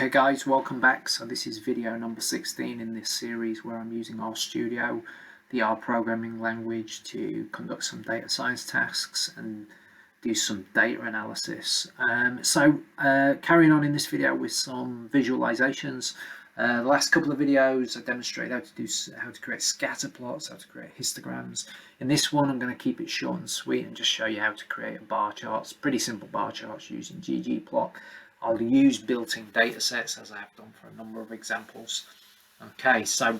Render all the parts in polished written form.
Okay guys, welcome back. So this is video number 16 in this series where I'm using RStudio, the R programming language, to conduct some data science tasks and do some data analysis. Carrying on in this video with some visualizations. The last couple of videos I demonstrated how to create scatter plots, how to create histograms. In this one I'm going to keep it short and sweet and just show you how to create a bar charts, pretty simple bar charts using ggplot. I'll use built-in data sets as I have done for a number of examples. Okay, so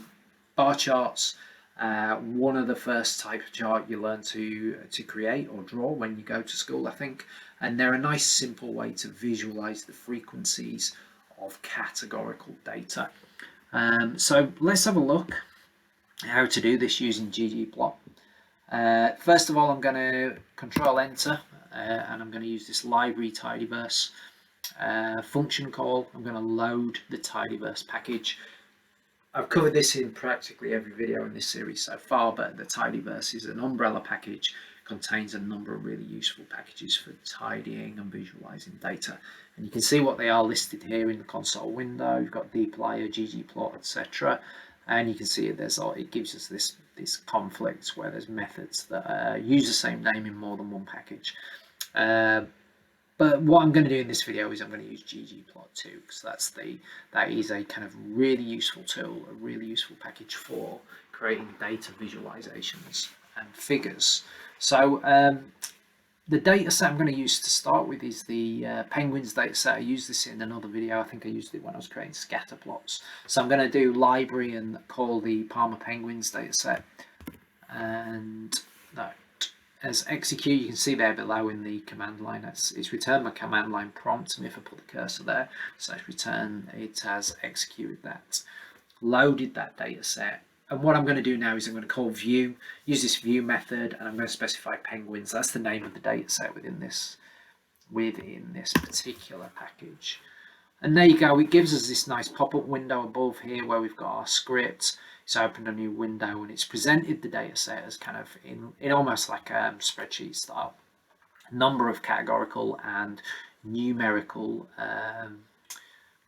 bar charts, one of the first type of chart you learn to create or draw when you go to school, I think, and they're a nice simple way to visualize the frequencies of categorical data. So let's have a look how to do this using ggplot. First of all, I'm going to Control Enter and I'm going to use this library tidyverse function call. I'm going to load the tidyverse package. I've covered this in practically every video in this series so far, but the tidyverse is an umbrella package, contains a number of really useful packages for tidying and visualizing data, and you can see what they are listed here in the console window. You've got dplyr, ggplot, etc., and you can see it gives us this conflict where there's methods that use the same name in more than one package. But what I'm going to do in this video is I'm going to use ggplot too, because that is a kind of really useful tool, a really useful package for creating data visualizations and figures. So the data set I'm going to use to start with is the penguins data set. I used this in another video. I think I used it when I was creating scatter plots. So I'm going to do library and call the Palmer penguins data set, and that as execute. You can see there below in the command line, it's returned my command line prompt, and if I put the cursor there, so it's return, it has executed that, loaded that data set. And what I'm going to do now is I'm going to call view, use this view method, and I'm going to specify penguins. That's the name of the data set within this particular package. And there you go, it gives us this nice pop-up window above here where we've got our script. It's opened a new window and it's presented the data set as kind of in almost like a spreadsheet style. A number of categorical and numerical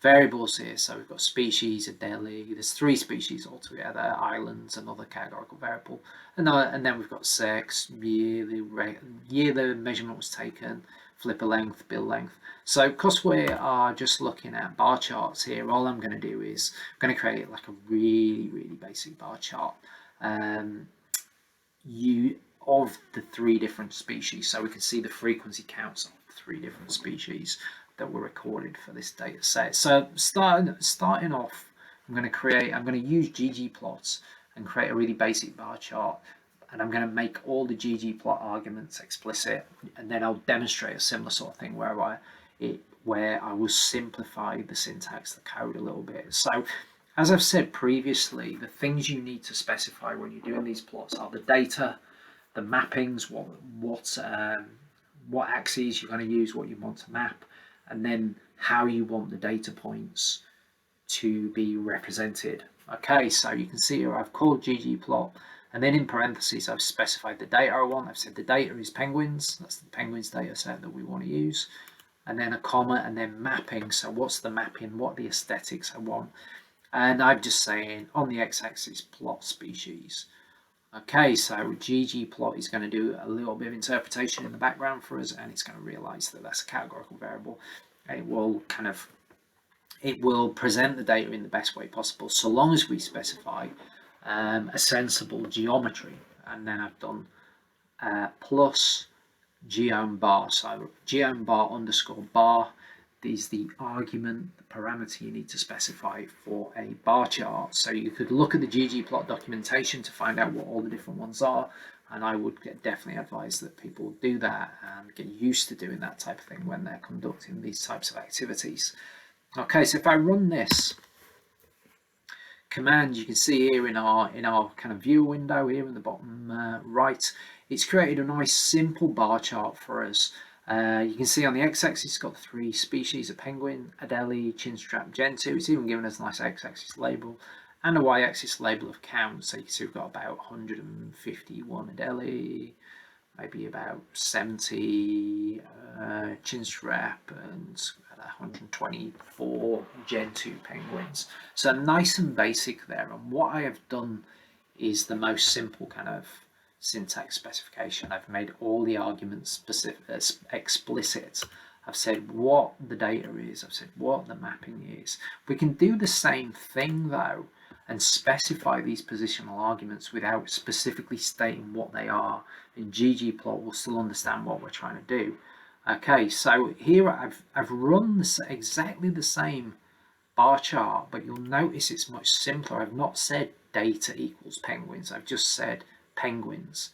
variables here. So we've got species, Adelie, there's 3 species altogether, islands, another categorical variable, and then we've got sex, year the measurement was taken, flipper length, bill length. So because we are just looking at bar charts here, all I'm going to do is I'm going to create like a really basic bar chart of the 3 different species, so we can see the frequency counts of 3 different species that were recorded for this data set. So starting off, I'm going to use ggplot and create a really basic bar chart, and I'm going to make all the ggplot arguments explicit, and then I'll demonstrate a similar sort of thing where I will simplify the syntax, the code a little bit. So as I've said previously, the things you need to specify when you're doing these plots are the data, the mappings, what axes you're going to use, what you want to map, and then how you want the data points to be represented. Okay, so you can see here I've called ggplot, and then in parentheses I've specified the data I want. I've said the data is penguins, that's the penguins data set that we want to use, and then a comma, and then mapping. So what's the mapping, what are the aesthetics I want, and I'm just saying on the x-axis plot species. Okay, so ggplot is going to do a little bit of interpretation in the background for us, and it's going to realize that that's a categorical variable. It will present the data in the best way possible, so long as we specify a sensible geometry. And then I've done plus geom bar, so geom bar underscore bar is the argument, the parameter you need to specify for a bar chart. So you could look at the ggplot documentation to find out what all the different ones are, and I would definitely advise that people do that and get used to doing that type of thing when they're conducting these types of activities. Okay, so if I run this command, you can see here in our kind of view window here in the bottom right, it's created a nice simple bar chart for us. You can see on the x-axis it's got 3 species, a penguin, Adelie, chinstrap, gentoo. It's even given us a nice x-axis label and a y-axis label of count. So you can see we've got about 151 Adelie, maybe about 70 chin strap and 124 Gen 2 penguins. So nice and basic there. And what I have done is the most simple kind of syntax specification. I've made all the arguments explicit. I've said what the data is. I've said what the mapping is. We can do the same thing though and specify these positional arguments without specifically stating what they are, and ggplot will still understand what we're trying to do. Okay, so here I've run exactly the same bar chart, but you'll notice it's much simpler. I've not said data equals penguins, I've just said penguins.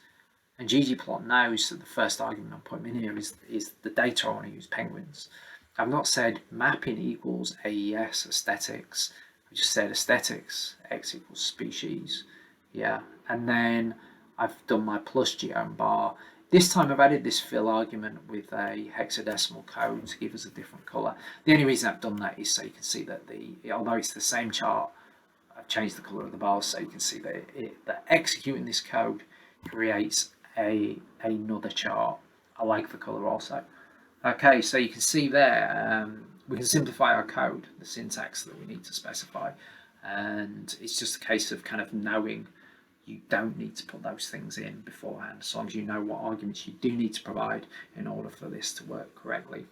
And ggplot knows that the first argument I'm putting in here is the data I want to use, penguins. I've not said mapping equals AES, aesthetics. I just said aesthetics, x equals species. Yeah, and then I've done my plus geom bar. This time I've added this fill argument with a hexadecimal code to give us a different color. The only reason I've done that is so you can see that although it's the same chart, I've changed the color of the bars so you can see that executing this code creates another chart. I like the color also. Okay, so you can see there, we can simplify our code, the syntax that we need to specify, and it's just a case of kind of knowing you don't need to put those things in beforehand, as long as you know what arguments you do need to provide in order for this to work correctly.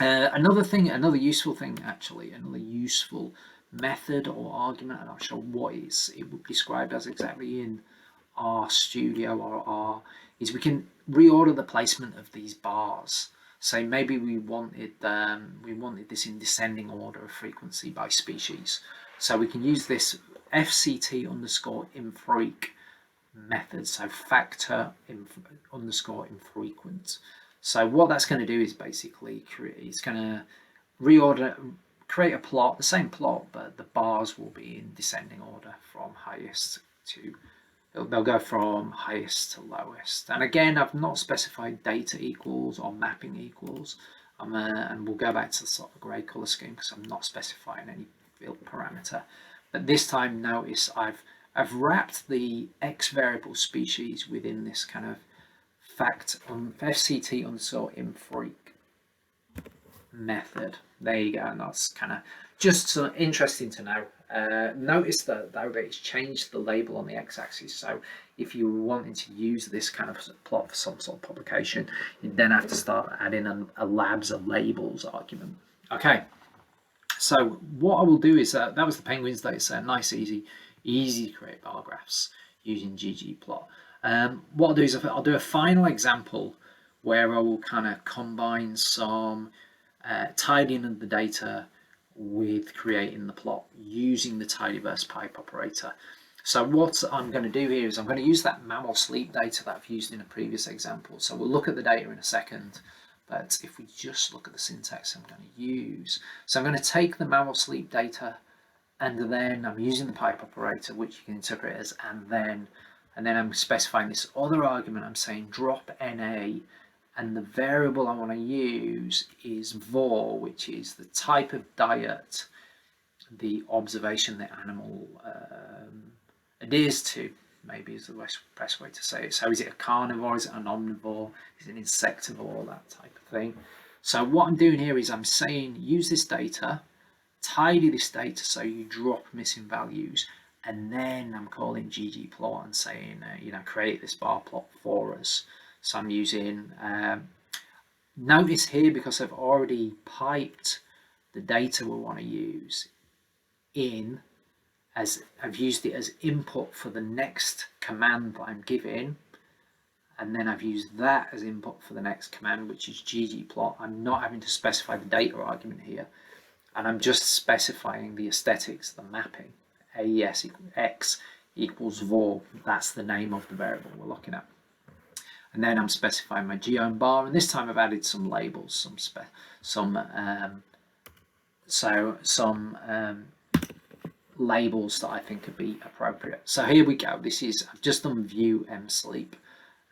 Another useful thing actually, another useful method or argument, and I'll show what it would be described as exactly in RStudio or R, is we can reorder the placement of these bars. So maybe we wanted this in descending order of frequency by species. So we can use this fct underscore infreq method, so factor underscore infrequent. So what that's going to do is basically it's going to create a plot, the same plot, but the bars will be in descending order from highest to, they'll go from highest to lowest. And again, I've not specified data equals or mapping equals, and we'll go back to the sort of grey color scheme because I'm not specifying any field parameter. But this time, notice I've wrapped the x variable species within this kind of fct underscore infreq method. There you go, and that's kind of just interesting to know. Notice that though that it's changed the label on the x-axis, so if you were wanting to use this kind of plot for some sort of publication, you then have to start adding a labs of labels argument. Okay, so what I will do is that was the penguins data set, nice, easy to create bar graphs using ggplot. What I'll do is I'll do a final example where I will kind of combine some tidying of the data with creating the plot using the tidyverse pipe operator. So what I'm going to do here is I'm going to use that mammal sleep data that I've used in a previous example. So we'll look at the data in a second, but if we just look at the syntax I'm going to use. So I'm going to take the mammal sleep data, and then I'm using the pipe operator, which you can interpret as and then I'm specifying this other argument. I'm saying drop NA, and the variable I want to use is vor, which is the type of diet the observation the animal adheres to, maybe is the best way to say it. So is it a carnivore, is it an omnivore, is it an insectivore, that type of thing. So what I'm doing here is I'm saying use this data, tidy this data so you drop missing values, and then I'm calling ggplot and saying create this bar plot for us. So I'm using notice here, because I've already piped the data we want to use in, as I've used it as input for the next command that I'm giving, and then I've used that as input for the next command, which is ggplot. I'm not having to specify the data argument here, and I'm just specifying the aesthetics, the mapping. AES equals x equals vor, that's the name of the variable we're looking at. And then I'm specifying my geom bar, and this time I've added some labels, some labels that I think could be appropriate. So here we go. I've just done view msleep,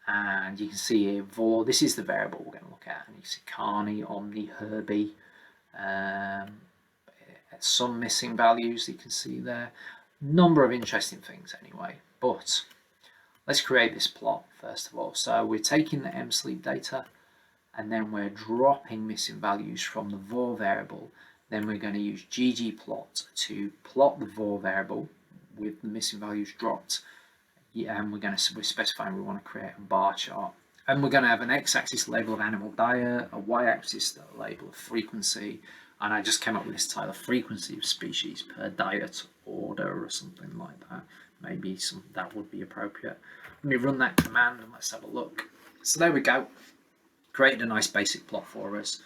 and you can see here vor. This is the variable we're going to look at, and you can see carny, omni, herbie. Some missing values you can see there. Number of interesting things anyway, but let's create this plot first of all. So we're taking the mSleep data, and then we're dropping missing values from the var variable. Then we're going to use ggplot to plot the var variable with the missing values dropped. Yeah, and we're specifying we want to create a bar chart. And we're going to have an x-axis label of animal diet, a y-axis label of frequency, and I just came up with this title, frequency of species per diet order or something like that. Maybe that would be appropriate. Let me run that command and let's have a look. So there we go. Created a nice basic plot for us,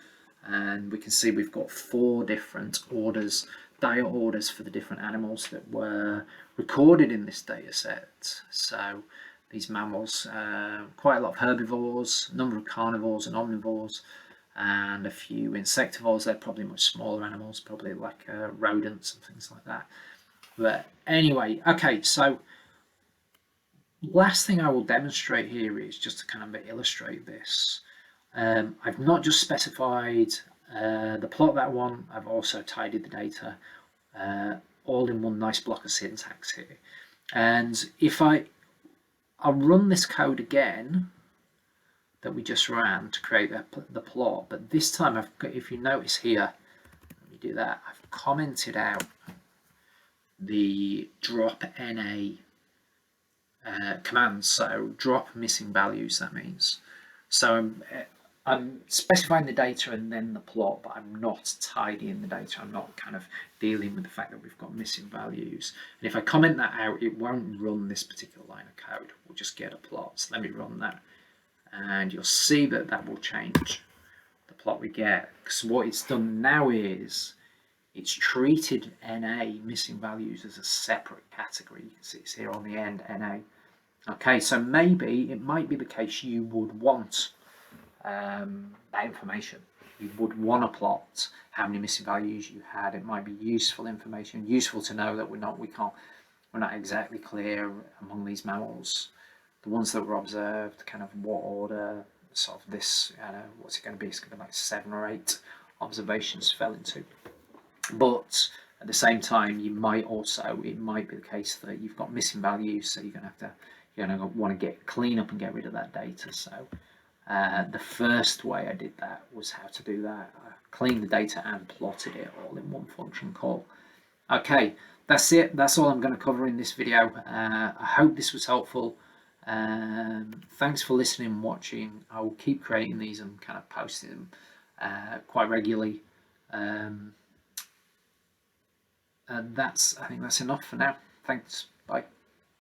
and we can see we've got 4 different orders, diet orders for the different animals that were recorded in this data set. So these mammals, quite a lot of herbivores, a number of carnivores and omnivores, and a few insectivores. They're probably much smaller animals, probably like rodents and things like that. But anyway, okay, so last thing I will demonstrate here is just to kind of illustrate this. I've not just specified the plot that one, I've also tidied the data all in one nice block of syntax here. And if I'll run this code again that we just ran to create the plot, but this time I've got, if you notice here, let me do that, I've commented out the drop NA command, so drop missing values, that means. So I'm specifying the data and then the plot, but I'm not tidying the data. I'm not kind of dealing with the fact that we've got missing values. And if I comment that out, it won't run this particular line of code. We'll just get a plot. So let me run that. And you'll see that that will change the plot we get. Because what it's done now is it's treated NA, missing values, as a separate category. You can see it's here on the end, NA. Okay, so maybe it might be the case you would want that information. You would want to plot how many missing values you had. It might be useful information, useful to know that we're not exactly clear among these mammals, the ones that were observed, kind of what order, sort of this, what's it going to be? It's going to be like 7 or 8 observations fell into. But at the same time, it might be the case that you've got missing values, so you're going to want to clean up and get rid of that data. So the first way I did that was how to do that. I cleaned the data and plotted it all in one function call. Okay, that's it. That's all I'm going to cover in this video. I hope this was helpful. Thanks for listening and watching. I will keep creating these and kind of posting them quite regularly. And I think that's enough for now. Thanks. Bye.